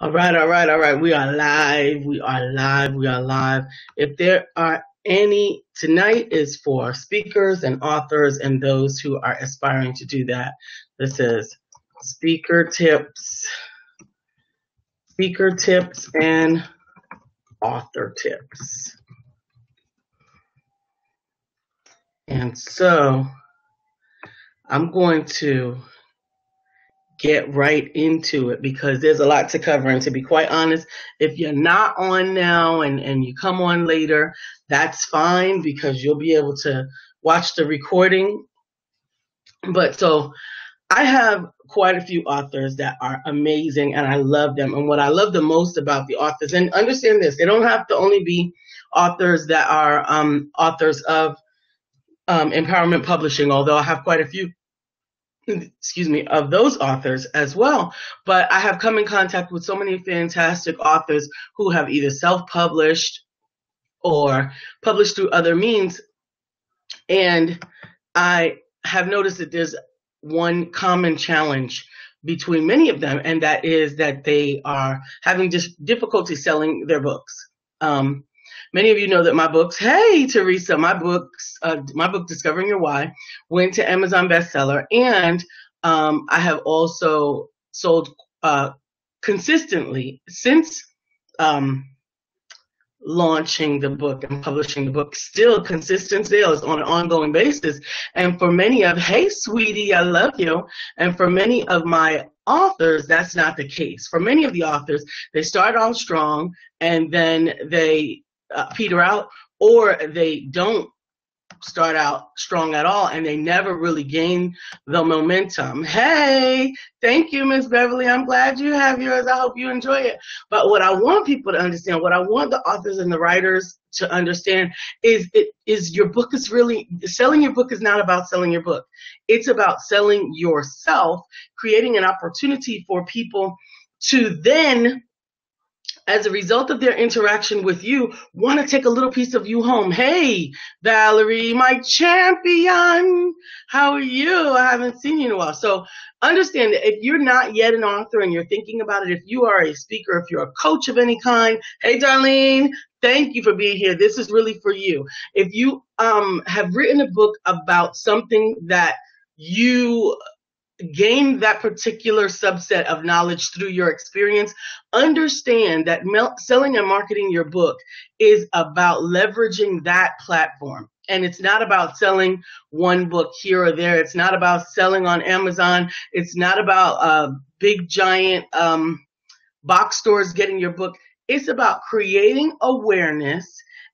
All right, all right, all right. We are live. We are live. We are live. If there are any, tonight is for speakers and authors and those who are aspiring to do that. This is speaker tips and author tips. And so I'm going to get right into it because there's a lot to cover. And to be quite honest, if you're not on now and you come on later, that's fine because you'll be able to watch the recording. But so I have quite a few authors that are amazing and I love them. And what I love the most about the authors, and understand this, they don't have to only be authors that are authors of empowerment publishing, although I have quite a few of those authors as well. But I have come in contact with so many fantastic authors who have either self-published or published through other means. And I have noticed that there's one common challenge between many of them, and that is that they are having difficulty selling their books. Many of you know that my books, hey, Teresa, my book, Discovering Your Why, went to Amazon bestseller. And I have also sold consistently since launching the book and publishing the book, still consistent sales on an ongoing basis. And for many of, hey, sweetie, I love you. And for many of my authors, that's not the case. For many of the authors, they start off strong and then they peter out, or they don't start out strong at all and they never really gain the momentum. Hey, thank you, Miss Beverly. I'm glad you have yours. I hope you enjoy it. But what I want people to understand, what I want the authors and the writers to understand is your book is really, selling your book is not about selling your book. It's about selling yourself, creating an opportunity for people to then, as a result of their interaction with you, want to take a little piece of you home. Hey, Valerie, my champion, how are you? I haven't seen you in a while. So understand that if you're not yet an author and you're thinking about it, if you are a speaker, if you're a coach of any kind, hey, Darlene, thank you for being here. This is really for you. If you have written a book about something that you gain that particular subset of knowledge through your experience, understand that selling and marketing your book is about leveraging that platform. And it's not about selling one book here or there. It's not about selling on Amazon. It's not about big giant box stores getting your book. It's about creating awareness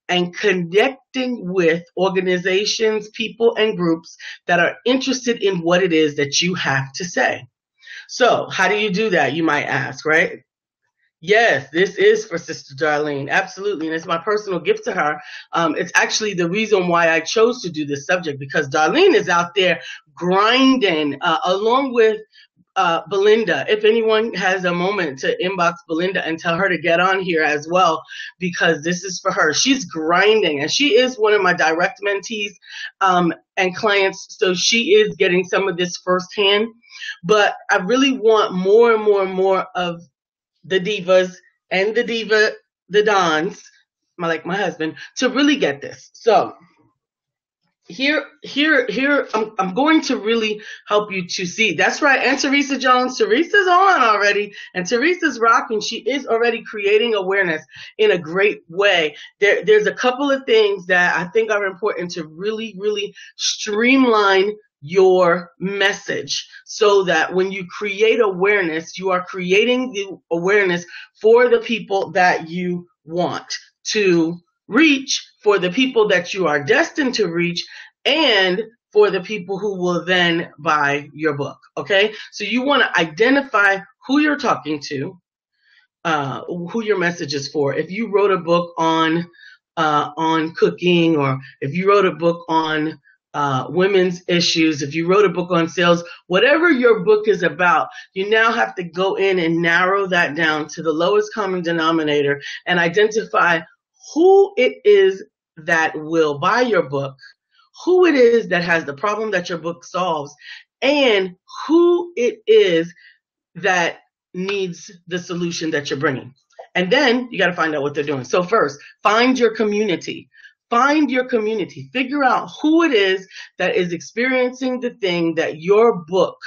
and connecting with organizations, people, and groups that are interested in what it is that you have to say. So how do you do that, you might ask, right? Yes, this is for Sister Darlene. Absolutely. And it's my personal gift to her. It's actually the reason why I chose to do this subject, because Darlene is out there grinding along with Belinda. If anyone has a moment to inbox Belinda and tell her to get on here as well, because this is for her. She's grinding, and she is one of my direct mentees and clients, so she is getting some of this firsthand. But I really want more and more and more of the divas and the dons, like my husband, to really get this. So here, I'm going to really help you to see. That's right. And Teresa Jones, Teresa's on already, and Teresa's rocking. She is already creating awareness in a great way. There's a couple of things that I think are important to really, really streamline your message so that when you create awareness, you are creating the awareness for the people that you want to reach, for the people that you are destined to reach, and for the people who will then buy your book. Okay, so you want to identify who you're talking to, who your message is for. If you wrote a book on cooking, or if you wrote a book on women's issues, if you wrote a book on sales, whatever your book is about, you now have to go in and narrow that down to the lowest common denominator and identify who it is that will buy your book, who it is that has the problem that your book solves, and who it is that needs the solution that you're bringing. And then you got to find out what they're doing. So first, find your community. Find your community. Figure out who it is that is experiencing the thing that your book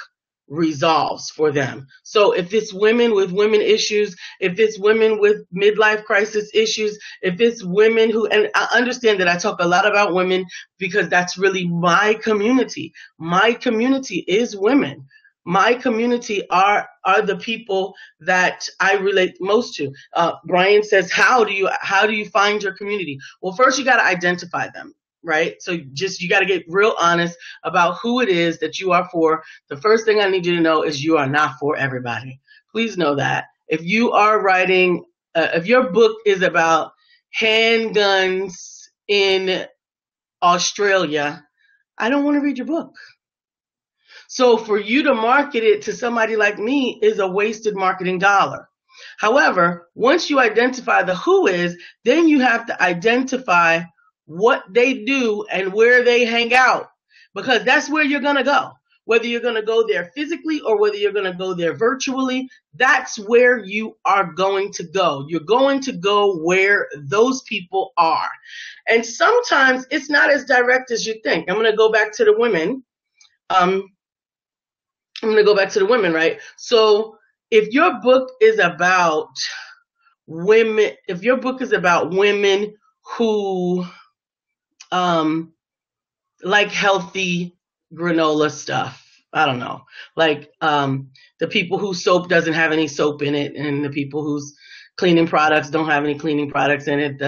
resolves for them. So if it's women with women issues, if it's women with midlife crisis issues, if it's women who, and I understand that I talk a lot about women because that's really my community. My community is women. My community are the people that I relate most to. Brian says, how do you find your community? Well, first you got to identify them, right? So you got to get real honest about who it is that you are for. The first thing I need you to know is you are not for everybody. Please know that. If you are writing, if your book is about handguns in Australia, I don't want to read your book. So for you to market it to somebody like me is a wasted marketing dollar. However, once you identify the who is, then you have to identify what they do and where they hang out, because that's where you're going to go. Whether you're going to go there physically or whether you're going to go there virtually, that's where you are going to go. You're going to go where those people are. And sometimes it's not as direct as you think. I'm going to go back to the women. Right? So if your book is about women, who like healthy granola stuff, I don't know, like the people whose soap doesn't have any soap in it and the people whose cleaning products don't have any cleaning products in it,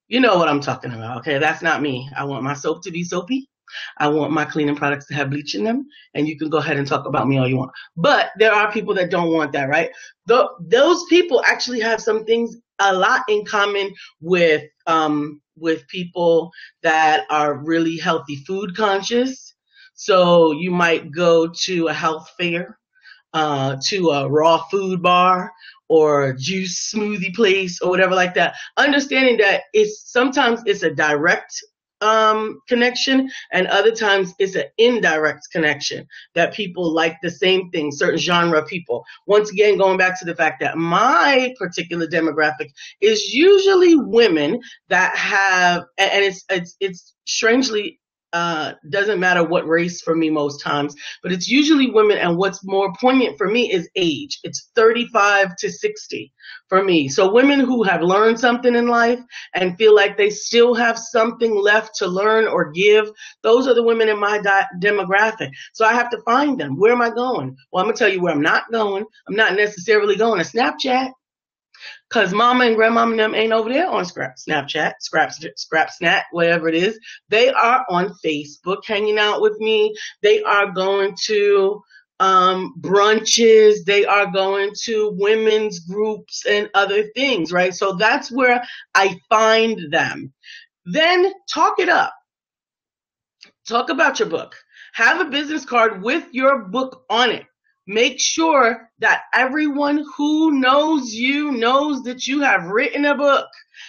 you know what I'm talking about. Okay, that's not me. I want my soap to be soapy. I want my cleaning products to have bleach in them, and you can go ahead and talk about me all you want. But there are people that don't want that, right? Those people actually have some things a lot in common with people that are really healthy food conscious. So you might go to a health fair, to a raw food bar or a juice smoothie place or whatever like that, understanding that sometimes it's a direct connection, and other times it's an indirect connection, that people like the same thing, certain genre people. Once again, going back to the fact that my particular demographic is usually women that have, and it's strangely doesn't matter what race for me most times, but it's usually women. And what's more poignant for me is age. It's 35 to 60 for me. So women who have learned something in life and feel like they still have something left to learn or give, those are the women in my demographic. So I have to find them. Where am I going? Well, I'm going to tell you where I'm not going. I'm not necessarily going to Snapchat, because mama and grandmama and them ain't over there on Snapchat, Snap, whatever it is. They are on Facebook hanging out with me. They are going to brunches. They are going to women's groups and other things, right? So that's where I find them. Then talk it up. Talk about your book. Have a business card with your book on it. Make sure that everyone who knows you knows that you have written a book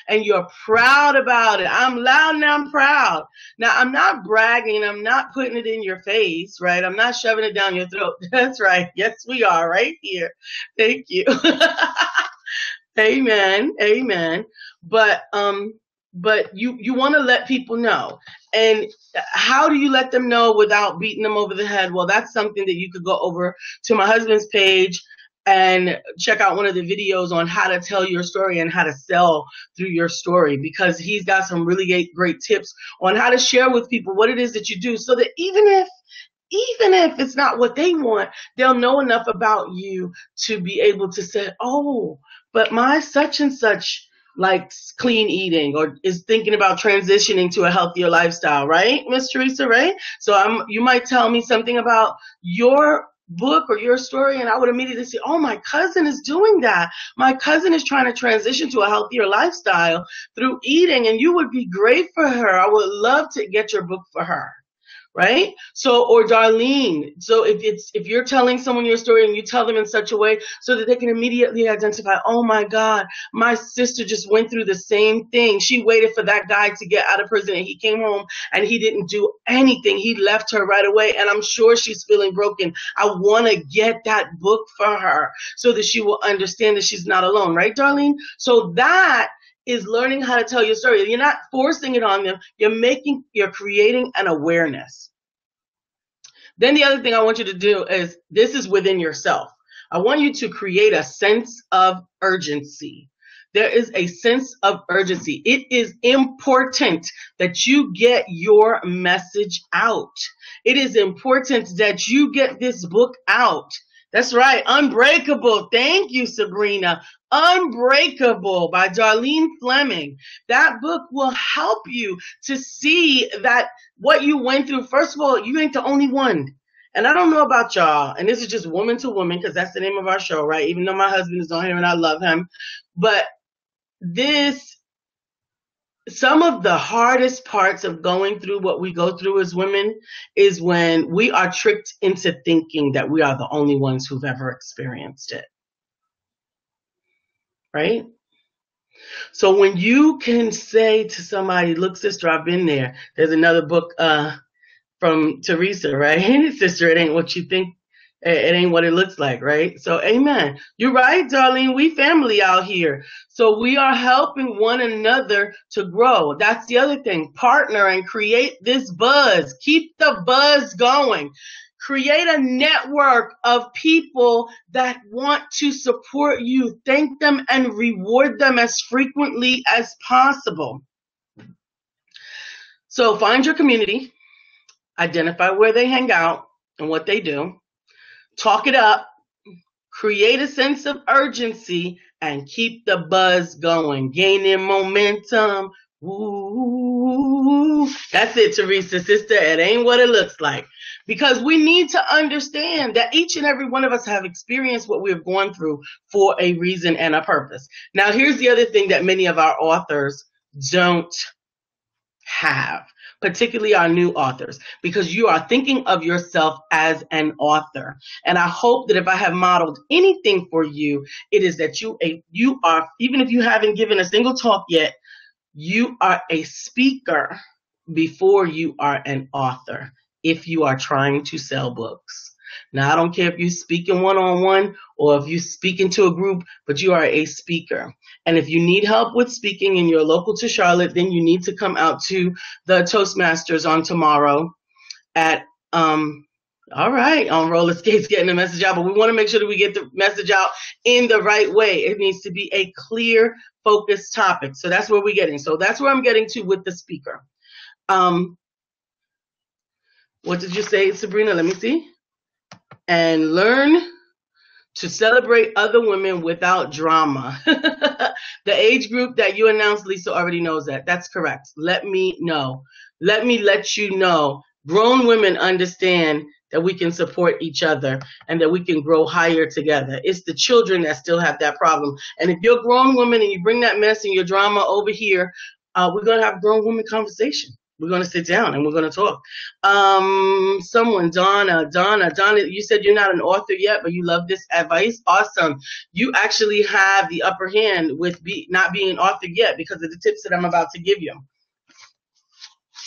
and you're proud about it. I'm loud and I'm proud. Now, I'm not bragging. I'm not putting it in your face, right? I'm not shoving it down your throat. That's right. Yes, we are right here. Thank you. Amen. Amen. But you want to let people know. And how do you let them know without beating them over the head? Well, that's something that you could go over to my husband's page and check out one of the videos on how to tell your story and how to sell through your story, because he's got some really great tips on how to share with people what it is that you do, so that even if it's not what they want, they'll know enough about you to be able to say, oh, but my such and such likes clean eating or is thinking about transitioning to a healthier lifestyle, right, Miss Teresa, right? So you might tell me something about your book or your story, and I would immediately say, oh, my cousin is doing that. My cousin is trying to transition to a healthier lifestyle through eating, and you would be great for her. I would love to get your book for her. right? So, or Darlene. So if you're telling someone your story and you tell them in such a way so that they can immediately identify, oh my God, my sister just went through the same thing. She waited for that guy to get out of prison and he came home and he didn't do anything. He left her right away. And I'm sure she's feeling broken. I want to get that book for her so that she will understand that she's not alone. Right, Darlene? So that is learning how to tell your story. You're not forcing it on them. You're creating an awareness. Then the other thing I want you to do is, this is within yourself. I want you to create a sense of urgency. There is a sense of urgency. It is important that you get your message out. It is important that you get this book out. That's right. Unbreakable. Thank you, Sabrina. Unbreakable by Darlene Fleming. That book will help you to see that what you went through, first of all, you ain't the only one. And I don't know about y'all, and this is just woman to woman because that's the name of our show, right? Even though my husband is on here and I love him. But some of the hardest parts of going through what we go through as women is when we are tricked into thinking that we are the only ones who've ever experienced it. Right? So when you can say to somebody, look, sister, I've been there. There's another book from Teresa, right? Sister, it ain't what you think. It ain't what it looks like, right? So, amen. You're right, Darlene. We family out here. So we are helping one another to grow. That's the other thing. Partner and create this buzz. Keep the buzz going. Create a network of people that want to support you. Thank them and reward them as frequently as possible. So find your community. Identify where they hang out and what they do. Talk it up, create a sense of urgency, and keep the buzz going. Gaining momentum. Ooh, that's it, Teresa, sister. It ain't what it looks like. Because we need to understand that each and every one of us have experienced what we've gone through for a reason and a purpose. Now, here's the other thing that many of our authors don't have, particularly our new authors, because you are thinking of yourself as an author. And I hope that if I have modeled anything for you, it is that you are, even if you haven't given a single talk yet, you are a speaker before you are an author if you are trying to sell books. Now, I don't care if you're speaking one-on-one or if you're speaking to a group, but you are a speaker. And if you need help with speaking and you're local to Charlotte, then you need to come out to the Toastmasters on tomorrow at, all right, on roller skates, getting the message out. But we want to make sure that we get the message out in the right way. It needs to be a clear, focused topic. So that's where we're getting. So that's where I'm getting to with the speaker. What did you say, Sabrina? Let me see. And learn to celebrate other women without drama. The age group that you announced, Lisa already knows that. That's correct. Let me know. Let me let you know. Grown women understand that we can support each other and that we can grow higher together. It's the children that still have that problem. And if you're a grown woman and you bring that mess and your drama over here, we're going to have grown woman conversation. We're going to sit down and we're going to talk. Someone, Donna, you said you're not an author yet, but you love this advice. Awesome. You actually have the upper hand with not being an author yet because of the tips that I'm about to give you.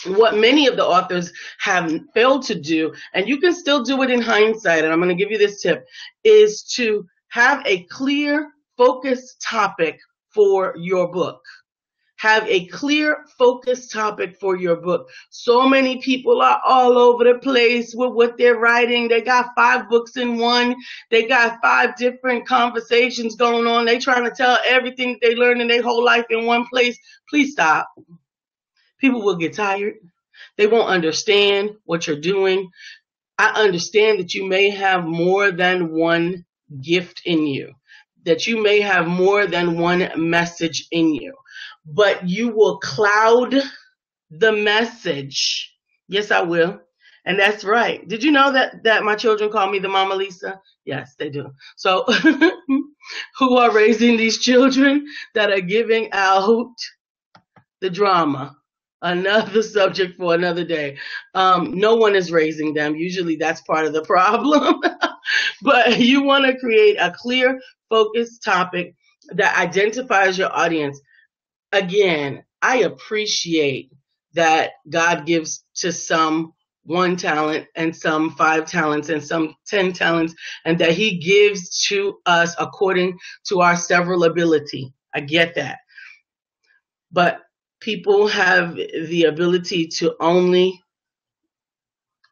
What many of the authors have failed to do, and you can still do it in hindsight, and I'm going to give you this tip, is to have a clear, focused topic for your book. Have a clear, focused topic for your book. So many people are all over the place with what they're writing. They got 5 books in one. They got 5 different conversations going on. They trying to tell everything that they learned in their whole life in one place. Please stop. People will get tired. They won't understand what you're doing. I understand that you may have more than one gift in you, that you may have more than one message in you. But you will cloud the message. Yes, I will. And that's right. Did you know that my children call me the Mama Lisa? Yes, they do. So who are raising these children that are giving out the drama? Another subject for another day. No one is raising them. Usually that's part of the problem. But you want to create a clear, focused topic that identifies your audience. Again, I appreciate that God gives to some one talent and some 5 talents and some 10 talents, and that He gives to us according to our several ability. I get that. But people have the ability to only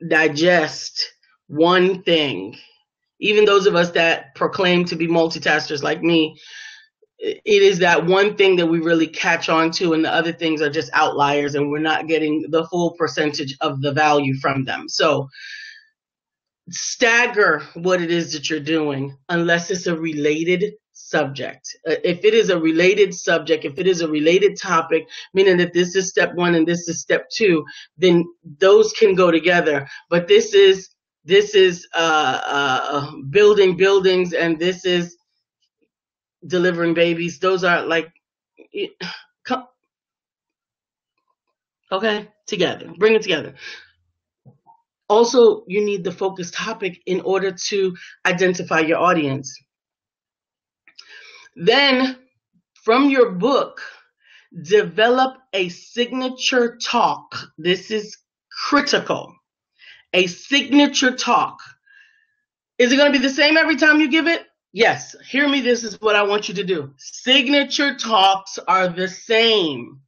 digest one thing. Even those of us that proclaim to be multitaskers like me, it is that one thing that we really catch on to, and the other things are just outliers, and we're not getting the full percentage of the value from them. So stagger what it is that you're doing unless it's a related subject. If it is a related subject, if it is a related topic, meaning that this is step 1 and this is step 2, then those can go together. But this is building buildings, and this is delivering babies. Those are like, okay, together. Bring it together. Also, you need the focused topic in order to identify your audience. Then, from your book, develop a signature talk. This is critical. A signature talk. Is it going to be the same every time you give it? Yes. Hear me. This is what I want you to do. Signature talks are the same.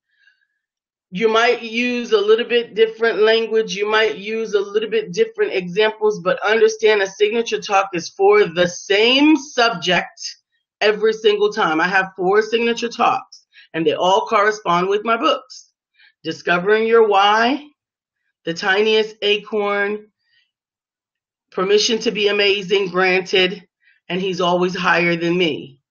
You might use a little bit different language. You might use a little bit different examples, but understand a signature talk is for the same subject every single time. I have 4 signature talks, and they all correspond with my books. Discovering Your Why, The Tiniest Acorn, Permission to Be Amazing Granted, and He's Always Higher Than Me.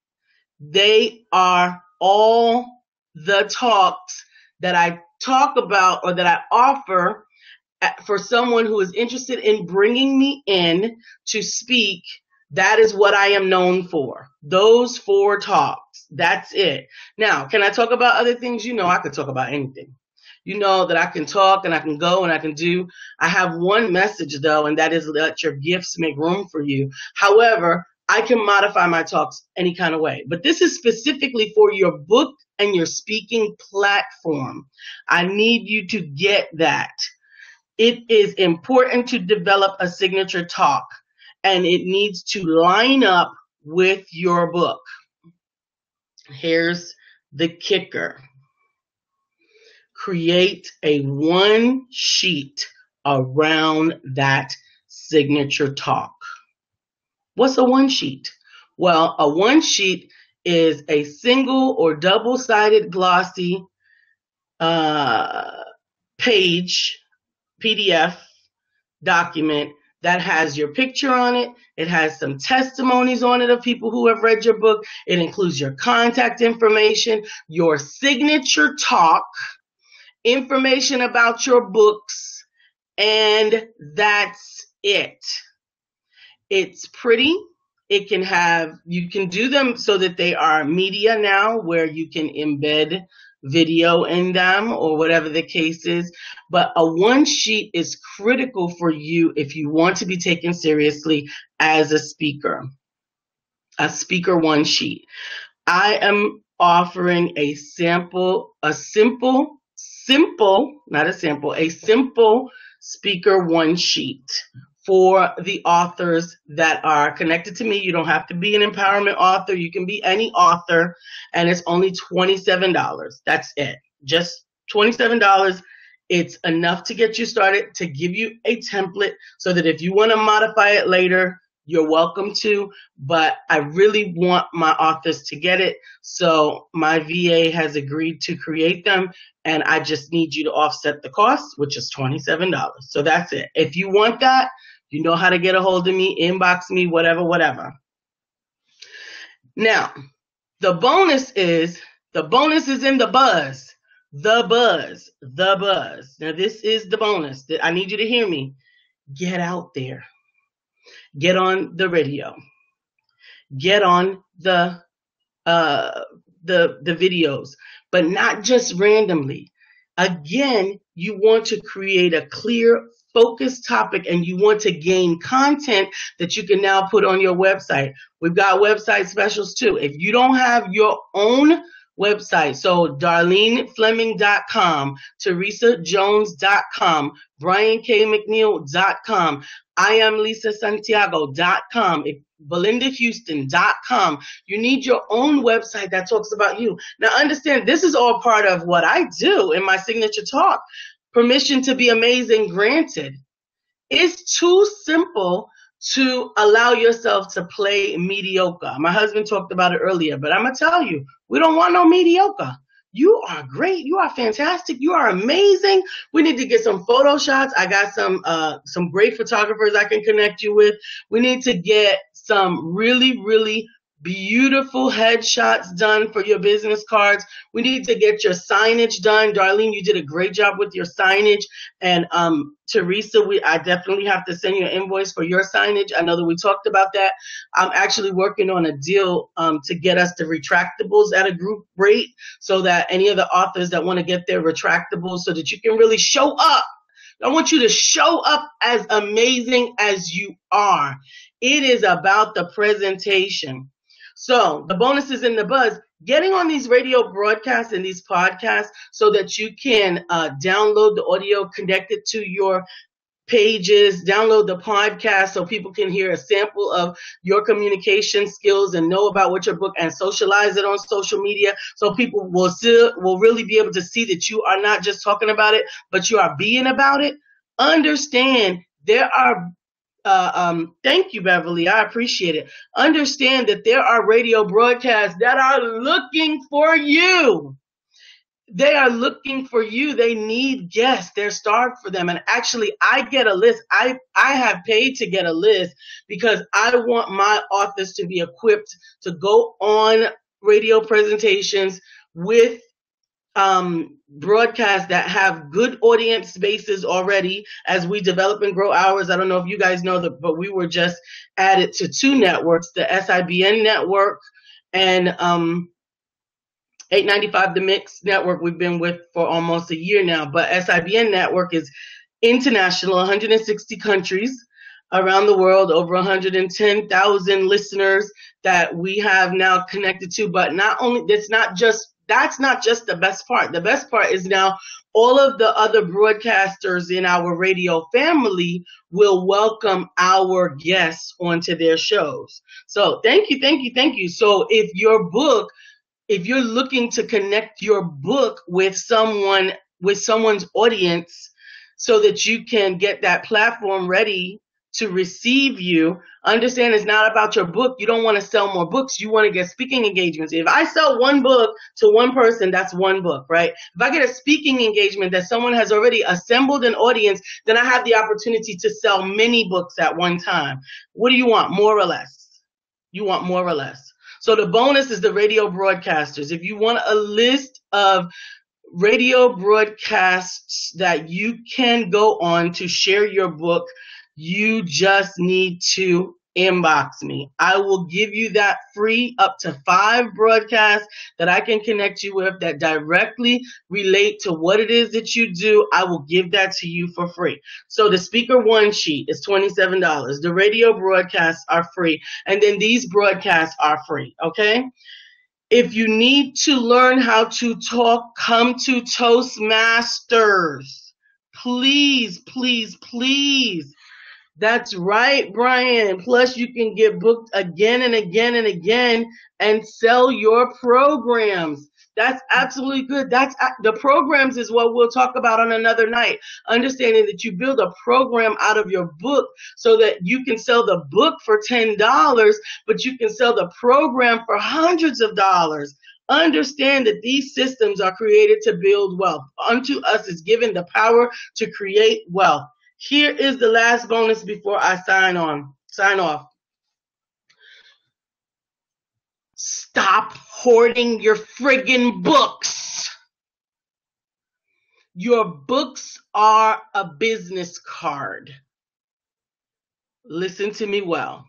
They are all the talks that I talk about or that I offer for someone who is interested in bringing me in to speak. That is what I am known for. Those 4 talks. That's it. Now, can I talk about other things? You know, I could talk about anything. You know that I can talk and I can go and I can do. I have one message though, and that is let your gifts make room for you. However, I can modify my talks any kind of way. But this is specifically for your book and your speaking platform. I need you to get that. It is important to develop a signature talk, and it needs to line up with your book. Here's the kicker. Create a 1 sheet around that signature talk. What's a 1 sheet? Well, a 1 sheet is a single or double-sided glossy page PDF document that has your picture on it. It has some testimonies on it of people who have read your book. It includes your contact information, your signature talk, information about your books, and that's it. It's pretty. It can have, you can do them so that they are media now, where you can embed video in them or whatever the case is. But a 1 sheet is critical for you if you want to be taken seriously as a speaker. A speaker 1 sheet. I am offering a simple speaker 1 sheet for the authors that are connected to me. You don't have to be an empowerment author. You can be any author, and it's only $27. That's it. Just $27. It's enough to get you started, to give you a template so that if you want to modify it later, you're welcome to. But I really want my authors to get it. So my VA has agreed to create them, and I just need you to offset the cost, which is $27. So that's it. If you want that, you know how to get a hold of me, inbox me, whatever. Now, the bonus is in the buzz. The buzz. Now, this is the bonus. I need you to hear me. Get out there. Get on the radio. Get on the videos, but not just randomly. Again, you want to create a clear, focused topic, and you want to gain content that you can now put on your website. We've got website specials too. If you don't have your own website, so DarleneFleming.com, TeresaJones.com, BrianKMcNeil.com, IamLisaSantiago.com, BelindaHouston.com. You need your own website that talks about you. Now understand, this is all part of what I do in my signature talk. Permission to be amazing granted. It's too simple to allow yourself to play mediocre. My husband talked about it earlier, but I'm going to tell you, we don't want no mediocre. You are great. You are fantastic. You are amazing. We need to get some photo shots. I got some great photographers I can connect you with. We need to get some really, really beautiful headshots done for your business cards. We need to get your signage done. Darlene, you did a great job with your signage. And Teresa, I definitely have to send you an invoice for your signage. I know that we talked about that. I'm actually working on a deal to get us the retractables at a group rate so that any of the authors that want to get their retractables so that you can really show up. I want you to show up as amazing as you are. It is about the presentation. So the bonuses in the buzz, getting on these radio broadcasts and these podcasts so that you can download the audio, connect it to your pages, download the podcast so people can hear a sample of your communication skills and know about what your book, and socialize it on social media so people will really be able to see that you are not just talking about it, but you are being about it. Understand there are thank you, Beverly. I appreciate it. Understand that there are radio broadcasts that are looking for you. They are looking for you. They need guests. They're starved for them. And actually, I get a list. I have paid to get a list because I want my authors to be equipped to go on radio presentations with broadcasts that have good audience bases already as we develop and grow ours. I don't know if you guys know that, but we were just added to 2 networks, the SIBN network and 895 The Mix network we've been with for almost a year now. But SIBN network is international, 160 countries around the world, over 110,000 listeners that we have now connected to. But not only, that's not just the best part. The best part is now all of the other broadcasters in our radio family will welcome our guests onto their shows. So thank you. So if you're looking to connect your book with someone's audience so that you can get that platform ready to receive you, understand it's not about your book. You don't want to sell more books. You want to get speaking engagements. If I sell one book to one person, that's one book, right? If I get a speaking engagement that someone has already assembled an audience, then I have the opportunity to sell many books at one time. What do you want? More or less? You want more or less. So the bonus is the radio broadcasters. If you want a list of radio broadcasts that you can go on to share your book, you just need to inbox me. I will give you that free up to 5 broadcasts that I can connect you with that directly relate to what it is that you do. I will give that to you for free. So the speaker one sheet is $27. The radio broadcasts are free. And then these broadcasts are free. Okay. If you need to learn how to talk, come to Toastmasters. Please, please, please. That's right, Brian. Plus, you can get booked again and again and again and sell your programs. That's absolutely good. The programs is what we'll talk about on another night. Understanding that you build a program out of your book so that you can sell the book for $10, but you can sell the program for hundreds of dollars. Understand that these systems are created to build wealth. Unto us is given the power to create wealth. Here is the last bonus before I sign off. Stop hoarding your friggin' books. Your books are a business card. Listen to me well.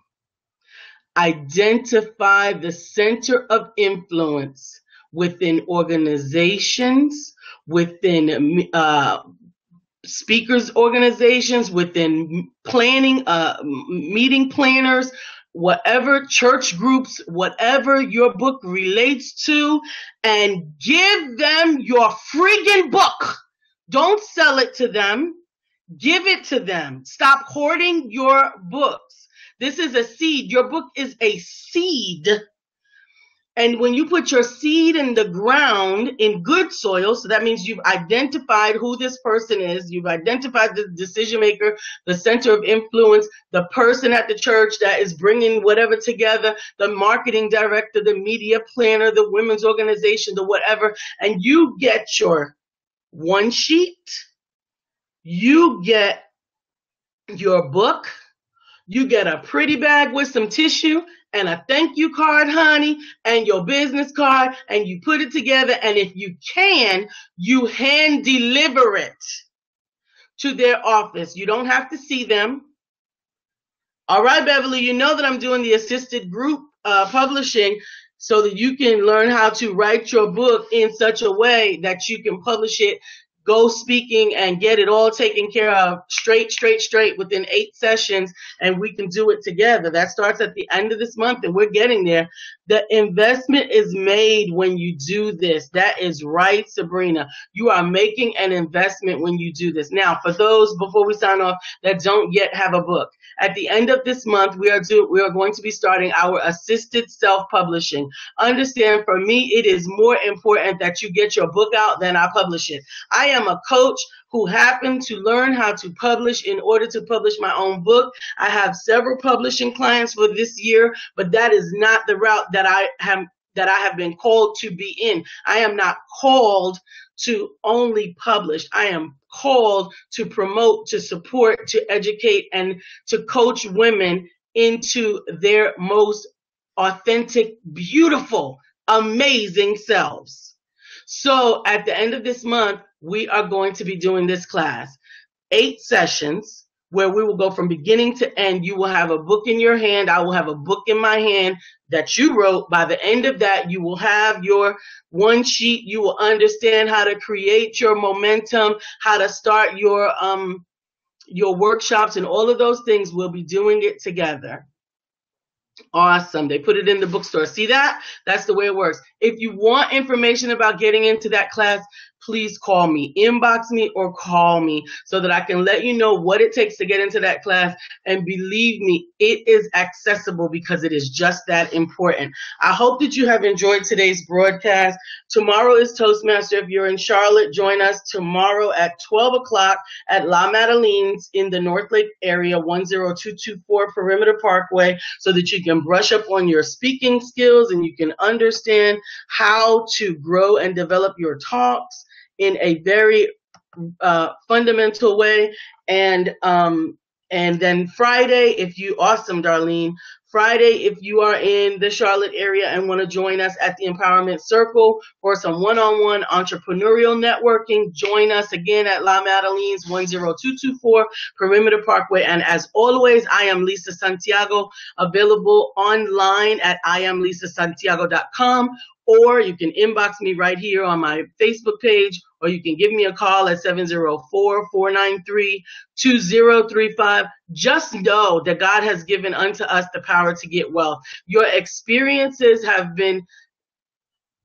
Identify the center of influence within organizations, within speakers organizations, within planning, meeting planners, whatever church groups, whatever your book relates to, and give them your friggin' book. Don't sell it to them. Give it to them. Stop hoarding your books. This is a seed. Your book is a seed. And when you put your seed in the ground in good soil, so that means you've identified who this person is, you've identified the decision maker, the center of influence, the person at the church that is bringing whatever together, the marketing director, the media planner, the women's organization, the whatever, and you get your one sheet, you get your book, you get a pretty bag with some tissue and a thank you card, honey, and your business card, and you put it together, and if you can, you hand deliver it to their office. You don't have to see them. All right, Beverly, you know that I'm doing the assisted group publishing so that you can learn how to write your book in such a way that you can publish it, go speaking, and get it all taken care of straight within 8 sessions, and we can do it together. That starts at the end of this month, and we're getting there. The investment is made when you do this. That is right, Sabrina. You are making an investment when you do this. Now, for those, before we sign off, that don't yet have a book, at the end of this month, we are going to be starting our assisted self-publishing. Understand, for me, it is more important that you get your book out than I publish it. I am a coach who happened to learn how to publish in order to publish my own book. I have several publishing clients for this year, but that is not the route that I have been called to be in. I am not called to only publish. I am called to promote, to support, to educate, and to coach women into their most authentic, beautiful, amazing selves. So at the end of this month, we are going to be doing this class, 8 sessions, where we will go from beginning to end. You will have a book in your hand. I will have a book in my hand that you wrote. By the end of that, you will have your one sheet. You will understand how to create your momentum, how to start your workshops, and all of those things. We'll be doing it together. Awesome. They put it in the bookstore. See that? That's the way it works. If you want information about getting into that class, please call me, inbox me, or call me so that I can let you know what it takes to get into that class. And believe me, it is accessible because it is just that important. I hope that you have enjoyed today's broadcast. Tomorrow is Toastmaster. If you're in Charlotte, join us tomorrow at 12 o'clock at La Madeleine's in the North Lake area, 10224 Perimeter Parkway, so that you can brush up on your speaking skills and you can understand how to grow and develop your talks in a very fundamental way. And then Friday, awesome, Darlene. Friday, if you are in the Charlotte area and want to join us at the Empowerment Circle for some one-on-one entrepreneurial networking, join us again at La Madeleine's, 10224 Perimeter Parkway. And as always, I am Lisa Santiago, available online at IamLisaSantiago.com, or you can inbox me right here on my Facebook page, or you can give me a call at 704-493-2035. Just know that God has given unto us the power to get wealth. Your experiences have been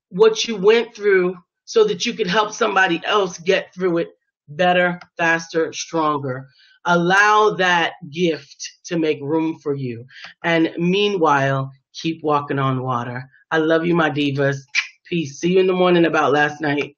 what you went through so that you could help somebody else get through it better, faster, stronger. Allow that gift to make room for you. And meanwhile, keep walking on water. I love you, my divas. Peace. See you in the morning about last night.